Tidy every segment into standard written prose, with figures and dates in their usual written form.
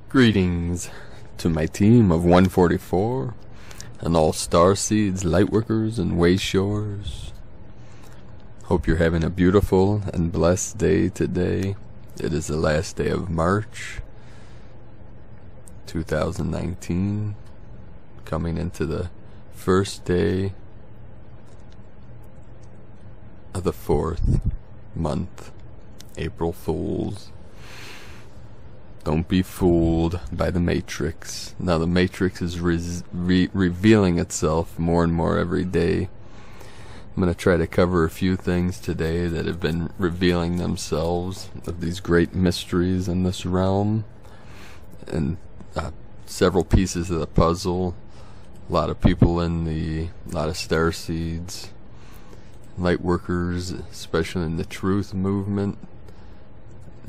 Greetings to my team of 144 and all Starseeds, Lightworkers, and Wayshores. Hope you're having a beautiful and blessed day today. It is the last day of March 2019, coming into the first day of the fourth month, April Fools. Don't be fooled by the Matrix. Now the Matrix is revealing itself more and more every day. I'm going to try to cover a few things today that have been revealing themselves of these great mysteries in this realm. And several pieces of the puzzle. A lot of people in a lot of Starseeds, Lightworkers, especially in the Truth movement.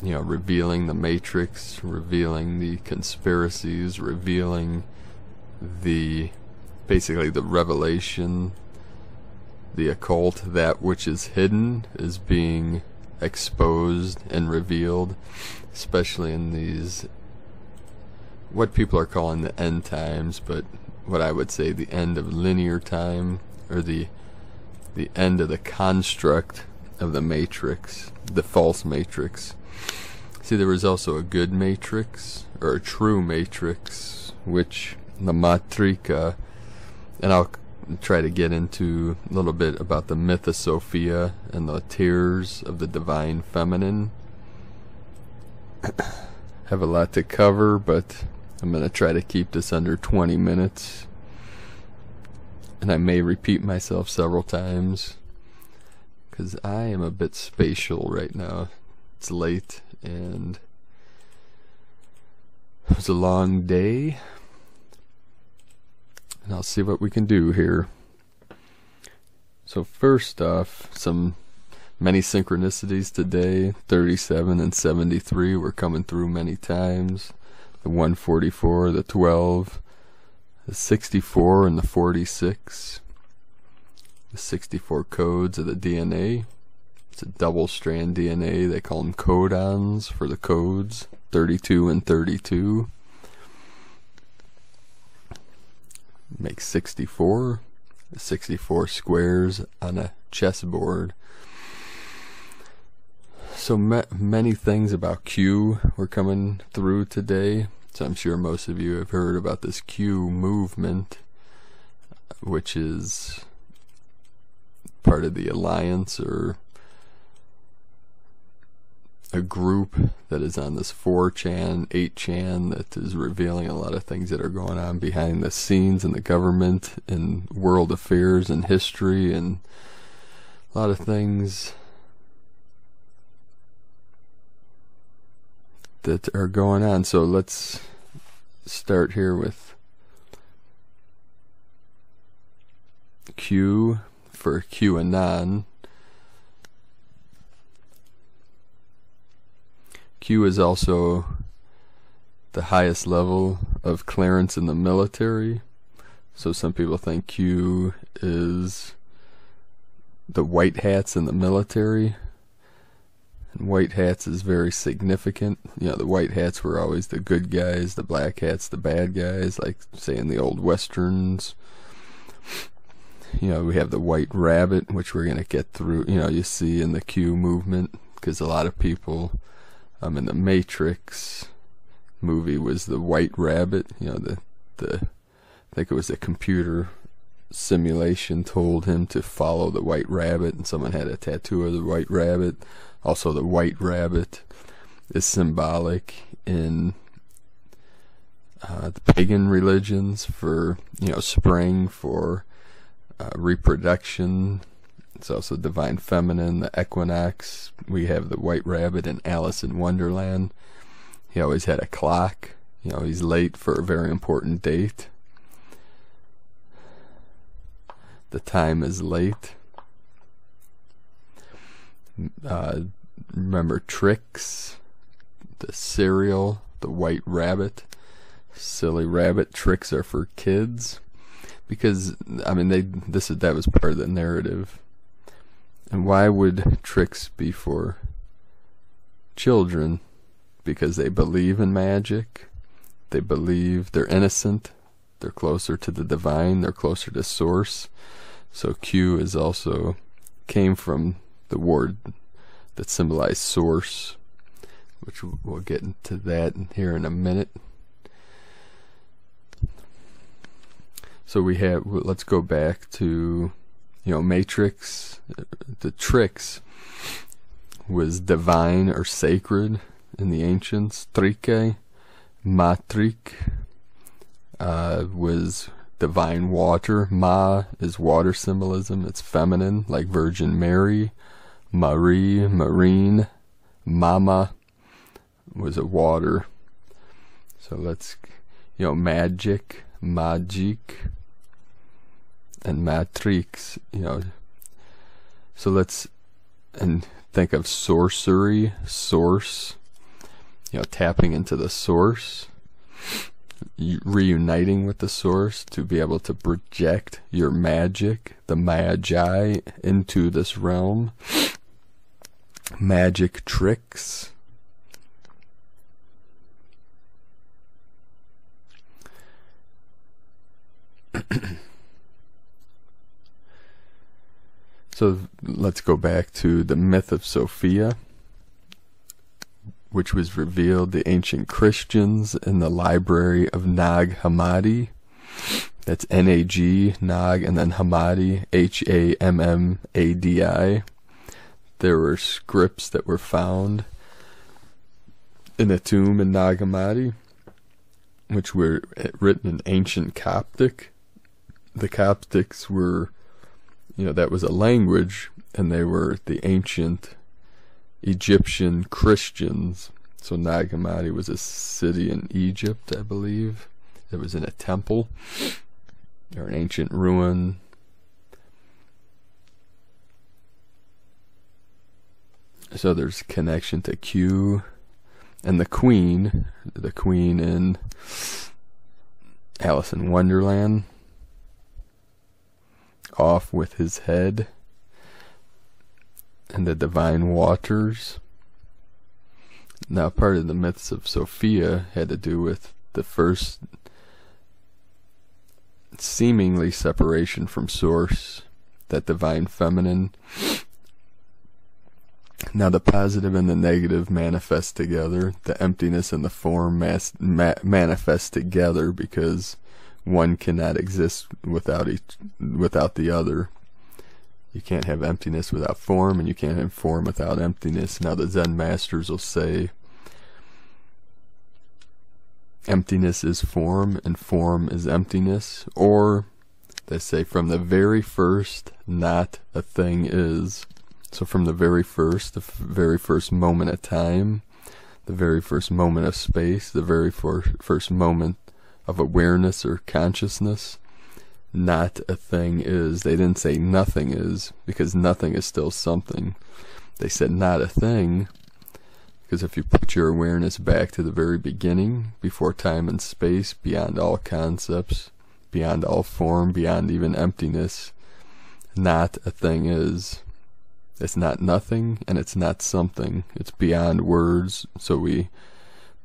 You know, revealing the Matrix, revealing the conspiracies, revealing basically the revelation, the occult, that which is hidden is being exposed and revealed, especially in these, what people are calling the end times, but what I would say the end of linear time, or the end of the construct of the Matrix, the false Matrix. See, there was also a good Matrix, or a true Matrix, which the Matrika, and I'll try to get into a little bit about the Myth of Sophia and the tears of the Divine Feminine. Have a lot to cover, but I'm going to try to keep this under 20 minutes. And I may repeat myself several times, because I am a bit spatial right now. It's late, and it was a long day, and I'll see what we can do here. So first off, many synchronicities today. 37 and 73 were coming through many times. The 144, the 12, the 64, and the 46. The 64 codes of the DNA. It's a double-strand DNA. They call them codons for the codes, 32 and 32. Makes 64. 64 squares on a chessboard. So many things about Q were coming through today. So I'm sure most of you have heard about this Q movement, which is part of the Alliance, or a group that is on this 4chan, 8chan, that is revealing a lot of things that are going on behind the scenes in the government and world affairs and history, and a lot of things that are going on. So let's start here with Q for QAnon. Q is also the highest level of clearance in the military. So some people think Q is the white hats in the military. And white hats is very significant. You know, the white hats were always the good guys, the black hats the bad guys, like say in the old westerns. You know, we have the white rabbit, which we're going to get through. You know, you see in the Q movement, because a lot of people in the Matrix movie was the white rabbit. You know, I think it was a computer simulation told him to follow the white rabbit, and someone had a tattoo of the white rabbit. Also, the white rabbit is symbolic in the pagan religions for, you know, spring, for reproduction. It's also Divine Feminine, the equinox. We have the white rabbit in Alice in Wonderland. He always had a clock. You know, he's late for a very important date. The time is late. Remember Trix, the cereal, the white rabbit, silly rabbit. Tricks are for kids, because I mean that was part of the narrative. And why would tricks be for children? Because they believe in magic. they believe they're innocent, they're closer to the divine, they're closer to source. So Q is also came from the word that symbolized source, which we'll get into that here in a minute. So we have, let's go back to, Matrix. The Trix was divine or sacred in the ancients. Trike, Matrik, was divine water. Ma is water symbolism. It's feminine, like Virgin Mary. Marie, Marine. Mama was a water. So let's, magic, magic, and matrix, So let's, and think of sorcery, source, tapping into the source, reuniting with the source to be able to project your magic, the magi, into this realm. Magic tricks. So let's go back to the myth of Sophia, which was revealed to ancient Christians in the library of Nag Hammadi. That's N-A-G, Nag, and then Hammadi, H-A-M-M-A-D-I. There were scripts that were found in a tomb in Nag Hammadi, which were written in ancient Coptic. The Coptics were, that was a language, and they were the ancient Egyptian Christians. So Nag Hammadi was a city in Egypt, I believe. It was in a temple or an ancient ruin. So there's connection to Q and the Queen in Alice in Wonderland. Off with his head, and the divine waters. Now, part of the myths of Sophia had to do with the first seemingly separation from source, that divine feminine. Now the positive and the negative manifest together. The emptiness and the form manifest together, because one cannot exist without the other. You can't have emptiness without form, and you can't have form without emptiness. Now the Zen masters will say emptiness is form and form is emptiness, or they say from the very first, not a thing is. So from the very first moment of time, the very first moment of space, the very first moment of awareness or consciousness, not a thing is. They didn't say nothing is, because nothing is still something. They said not a thing, because if you put your awareness back to the very beginning, before time and space, beyond all concepts, beyond all form, beyond even emptiness, not a thing is. It's not nothing, and it's not something. It's beyond words. So we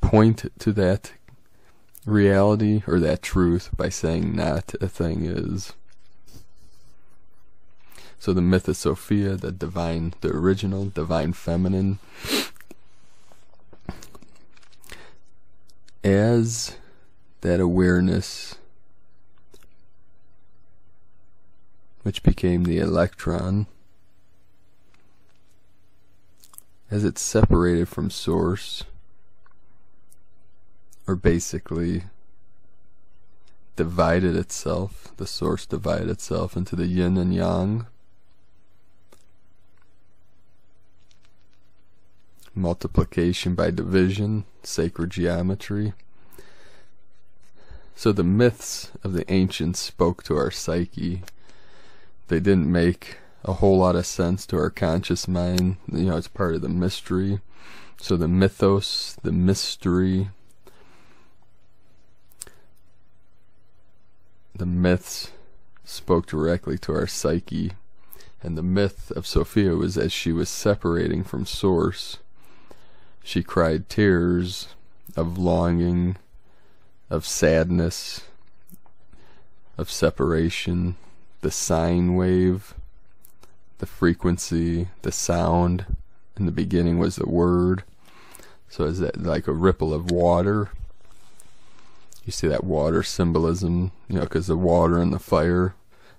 point to that reality or that truth by saying not a thing is. So the myth of Sophia, the original divine feminine, as that awareness which became the electron, as it's separated from source, or basically divided itself, the source divided itself into the yin and yang, multiplication by division, sacred geometry. So the myths of the ancients spoke to our psyche. They didn't make a whole lot of sense to our conscious mind. It's part of the mystery. So the mythos, the mystery, the myths spoke directly to our psyche. And the myth of Sophia was as she was separating from source, she cried tears of longing of sadness, of separation, the sine wave, the frequency, the sound. In the beginning was the word. So is that like a ripple of water? You see that water symbolism, you know, because the water and the fire,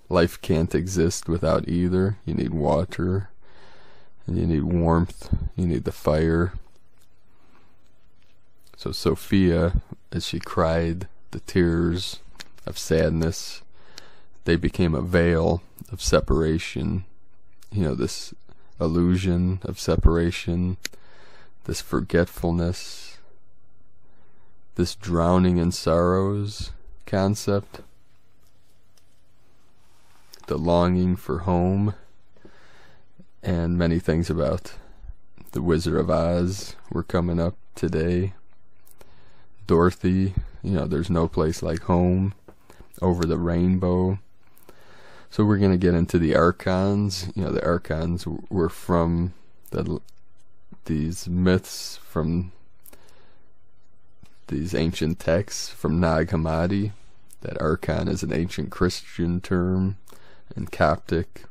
life can't exist without either. You need water, and you need warmth, you need the fire. So Sophia, as she cried the tears of sadness, they became a veil of separation. You know, this illusion of separation, this forgetfulness, this drowning in sorrows concept, the longing for home, and many things about the Wizard of Oz were coming up today. Dorothy, you know, there's no place like home, over the rainbow. So we're going to get into the archons. You know, the archons were from these myths, from these ancient texts, from Nag Hammadi. That archon is an ancient Christian term in Coptic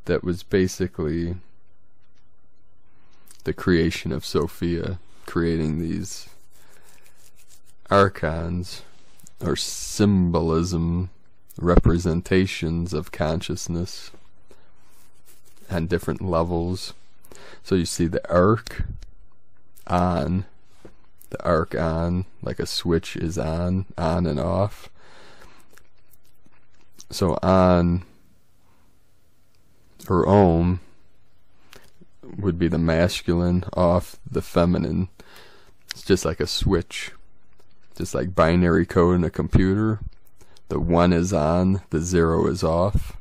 that was basically the creation of Sophia, creating these archons, or symbolism, representations of consciousness on different levels. So you see the arc on, the arc on, like a switch is on and off. So on, or Om, would be the masculine, off the feminine. It's just like a switch, just like binary code in a computer. The 1 is on, the 0 is off.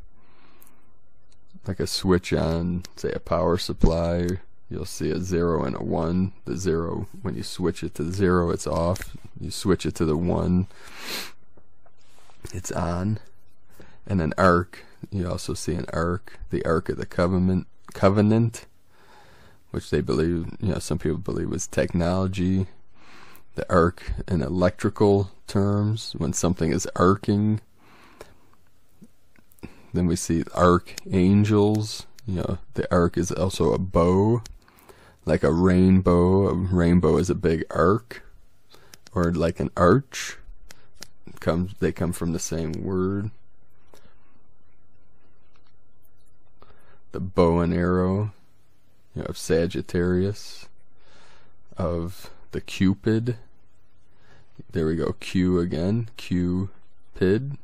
Like a switch on, say, a power supply, you'll see a 0 and a 1. The 0, when you switch it to the 0, it's off. You switch it to the 1, it's on. And an arc, you also see an arc, the Ark of the Covenant, which they believe, you know, some people believe was technology. The arc in electrical terms, when something is arcing. Then we see archangels. You know, the arc is also a bow, like a rainbow. A rainbow is a big arc, or like an arch. They come from the same word. The bow and arrow, you know, of Sagittarius, of the Cupid. There we go, Q again, Cupid.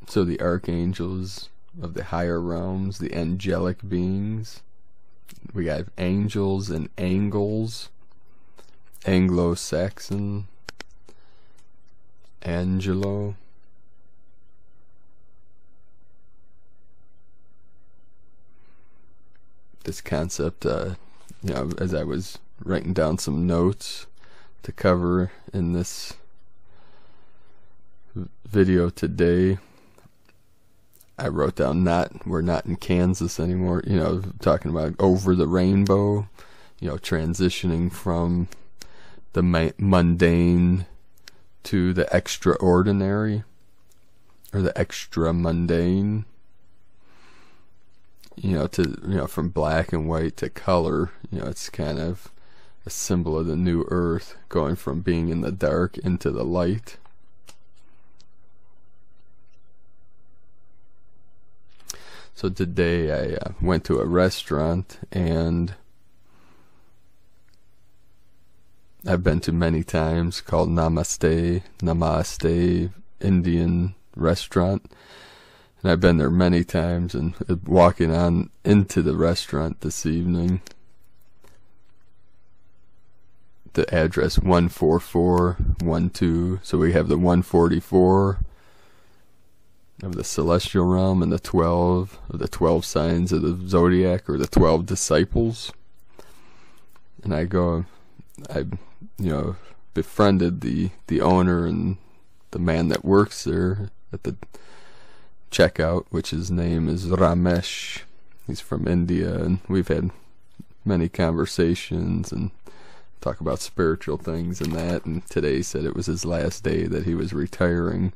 So the archangels of the higher realms, the angelic beings. We got angels and angles, Anglo-Saxon, Angelo. This concept, you know, as I was writing down some notes to cover in this video today, I wrote down we're not in Kansas anymore, you know, talking about over the rainbow, you know, transitioning from the mundane to the extraordinary, or the extra mundane. You know, from black and white to color. You know, it's kind of a symbol of the new earth, going from being in the dark into the light. So today I went to a restaurant, and I've been to many times, called Namaste Indian restaurant. And I've been there many times, and walking on into the restaurant this evening, the address 14412, so we have the 144 of the celestial realm, and the 12 of the 12 signs of the zodiac, or the 12 disciples. And I befriended the owner and the man that works there at the checkout, which his name is Ramesh. He's from India, and we've had many conversations and talk about spiritual things and that. And today he said it was his last day that he was retiring.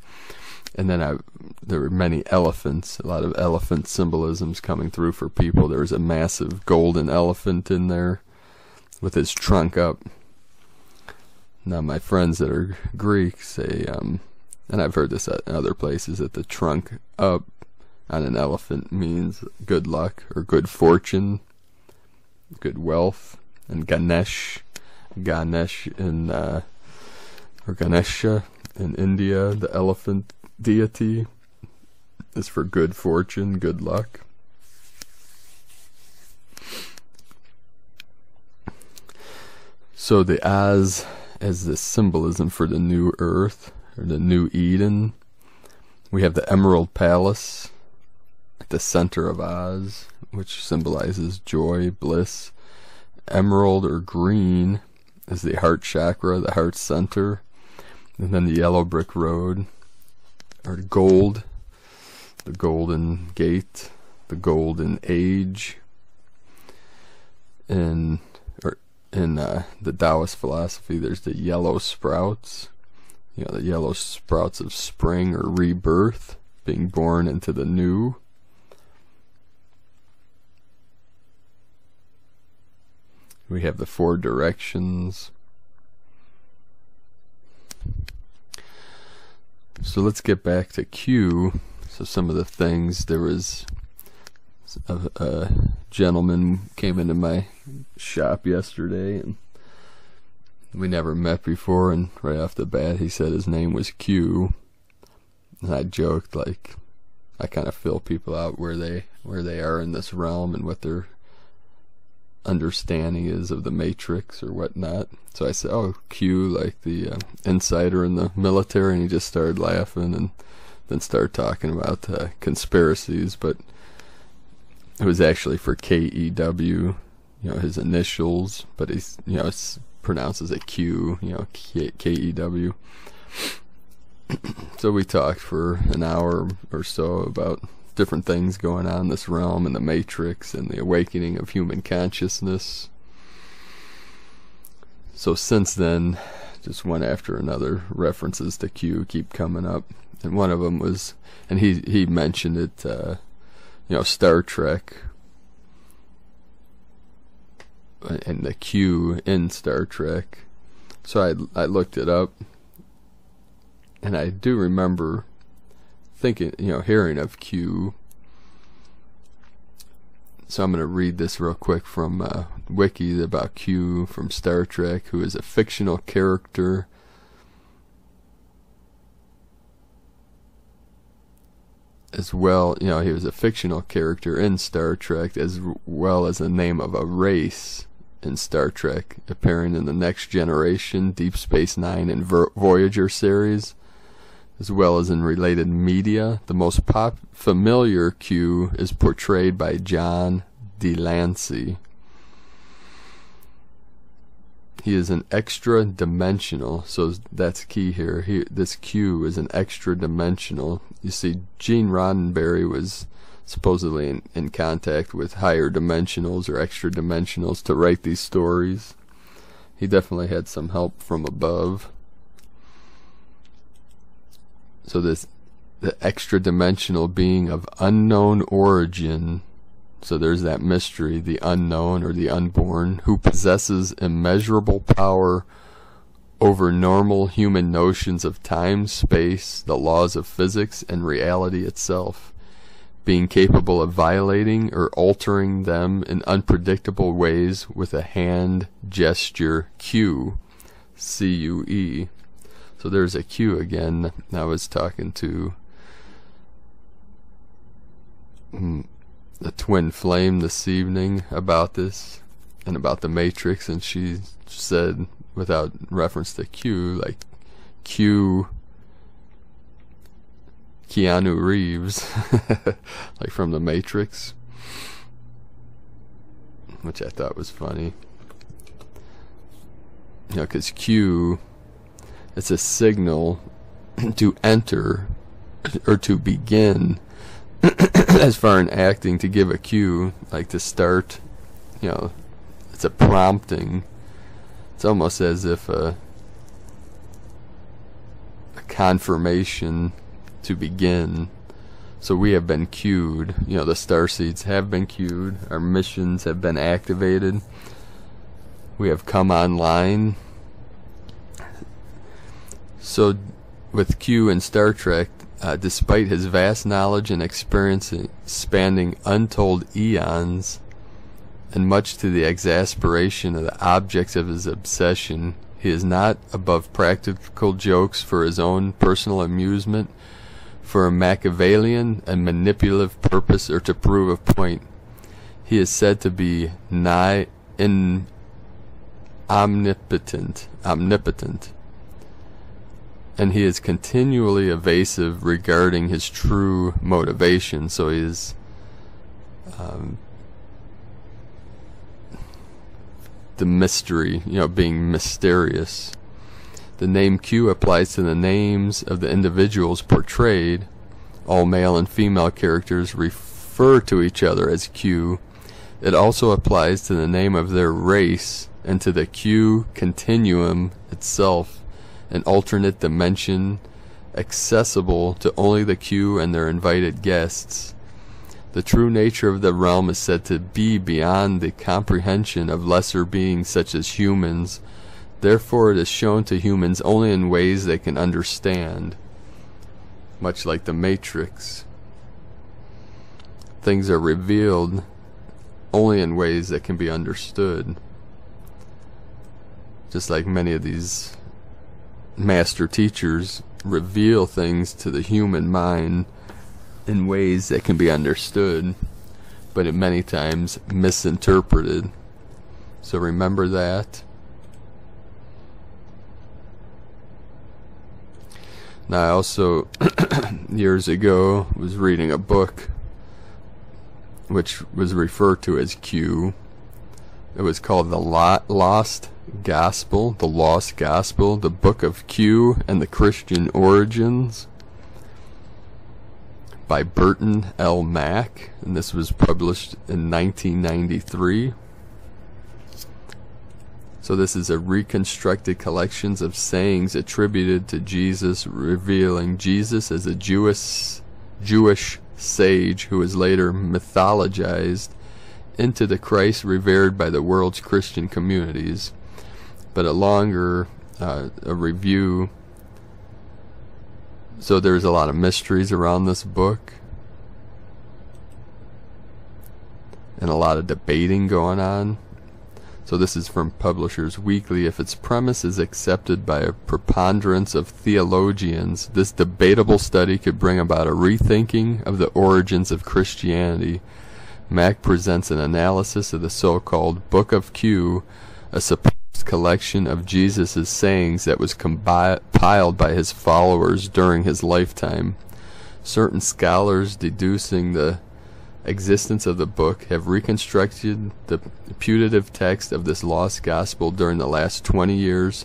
And then there were many elephants, a lot of elephant symbolisms coming through for people. There was a massive golden elephant in there with his trunk up. Now my friends that are Greek say, and I've heard this at other places, that the trunk up on an elephant means good luck or good fortune, good wealth. And Ganesh in or Ganesha in India, the elephant deity, is for good fortune, good luck. So the Oz as the symbolism for the new earth, or the new Eden. We have the Emerald Palace at the center of Oz, which symbolizes joy, bliss. Emerald or green is the heart chakra, the heart center. And then the yellow brick road, or gold, the golden gate, the golden age. In the Taoist philosophy, there's the yellow sprouts, the yellow sprouts of spring or rebirth, being born into the new. We have the 4 directions. So let's get back to Q. So some of the things, there was a gentleman came into my shop yesterday, and we never met before, and right off the bat he said his name was Q, and I joked, like, I kind of fill people out where they are in this realm and what their understanding is of the Matrix or whatnot. So I said, oh, Q, like the insider in the military, and he just started laughing and then started talking about conspiracies, but it was actually for KEW, his initials, but he's, it's pronounced as a Q, KEW. So we talked for an hour or so about different things going on in this realm and the Matrix and the awakening of human consciousness. So since then, just one after another, references to Q keep coming up, and one of them was, and he mentioned it, Star Trek, and the Q in Star Trek. So I looked it up, and I do remember thinking, hearing of Q. So I'm going to read this real quick from Wiki about Q from Star Trek, who is a fictional character as well. He was a fictional character in Star Trek, as well as the name of a race in Star Trek, appearing in the Next Generation, Deep Space Nine, and Voyager series, as well as in related media. The most familiar Q is portrayed by John Delancey. He is an extra-dimensional, so that's key here. This Q is an extra-dimensional. You see, Gene Roddenberry was supposedly in contact with higher dimensionals or extra-dimensionals to write these stories. He definitely had some help from above. So the extra-dimensional being of unknown origin, so there's that mystery, the unknown or the unborn, who possesses immeasurable power over normal human notions of time, space, the laws of physics, and reality itself, being capable of violating or altering them in unpredictable ways with a hand gesture cue, C-U-E. So there's a Q again. I was talking to the twin flame this evening about this and about the Matrix, and she said, without reference to Q, like Q Keanu Reeves like from the Matrix, which I thought was funny, because Q, it's a signal to enter or to begin as far in acting, to give a cue, like to start, it's a prompting. It's almost as if a confirmation to begin. So we have been cued. The Starseeds have been cued. Our missions have been activated. We have come online. So with Q in Star Trek, despite his vast knowledge and experience spanning untold eons, and much to the exasperation of the objects of his obsession, he is not above practical jokes for his own personal amusement, for a Machiavellian and manipulative purpose, or to prove a point. He is said to be omnipotent, and he is continually evasive regarding his true motivation. So he is the mystery, being mysterious. The name Q applies to the names of the individuals portrayed. All male and female characters refer to each other as Q. It also applies to the name of their race and to the Q continuum itself, an alternate dimension accessible to only the Q and their invited guests. The true nature of the realm is said to be beyond the comprehension of lesser beings such as humans. Therefore, it is shown to humans only in ways they can understand, much like the Matrix. Things are revealed only in ways that can be understood. Just like many of these master teachers reveal things to the human mind in ways that can be understood, but at many times misinterpreted. So remember that. Now, I also, years ago, was reading a book which was referred to as Q. It was called The Lost Gospel, the Book of Q and the Christian Origins, by Burton L. Mack, and this was published in 1993. So this is a reconstructed collections of sayings attributed to Jesus, revealing Jesus as a Jewish sage who was later mythologized into the Christ revered by the world's Christian communities. But a longer a review. So there's a lot of mysteries around this book, and a lot of debating going on. So this is from Publishers Weekly. If its premise is accepted by a preponderance of theologians, this debatable study could bring about a rethinking of the origins of Christianity. Mack presents an analysis of the so-called Book of Q, a supposed collection of Jesus' sayings that was compiled by his followers during his lifetime. Certain scholars, deducing the existence of the book, have reconstructed the putative text of this lost gospel during the last 20 years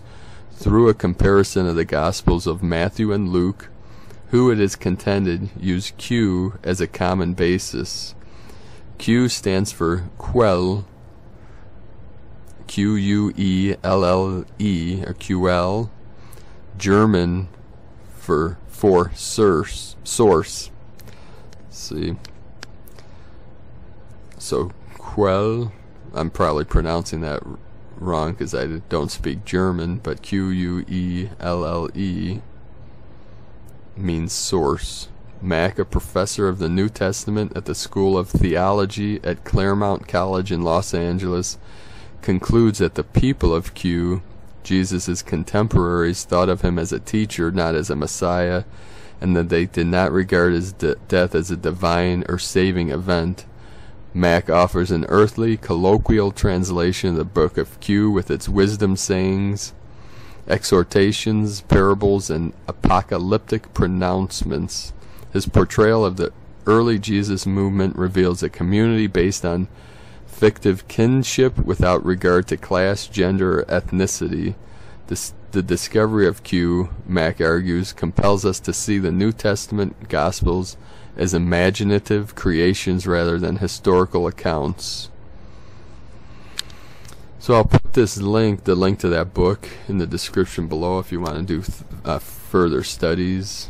through a comparison of the gospels of Matthew and Luke, who it is contended use Q as a common basis. Q stands for Quell, Quelle, or QL, German for source. Let's see. So Quell, I'm probably pronouncing that wrong because I don't speak German, but Quelle means source. Mack, a professor of the New Testament at the School of Theology at Claremont College in Los Angeles, concludes that the people of Q, Jesus' contemporaries, thought of him as a teacher, not as a Messiah, and that they did not regard his death as a divine or saving event. Mack offers an earthly, colloquial translation of the Book of Q with its wisdom sayings, exhortations, parables, and apocalyptic pronouncements. His portrayal of the early Jesus movement reveals a community based on fictive kinship without regard to class, gender, or ethnicity. The discovery of Q, Mack argues, compels us to see the New Testament Gospels as imaginative creations rather than historical accounts. So I'll put this link, the link to that book, in the description below if you want to do further studies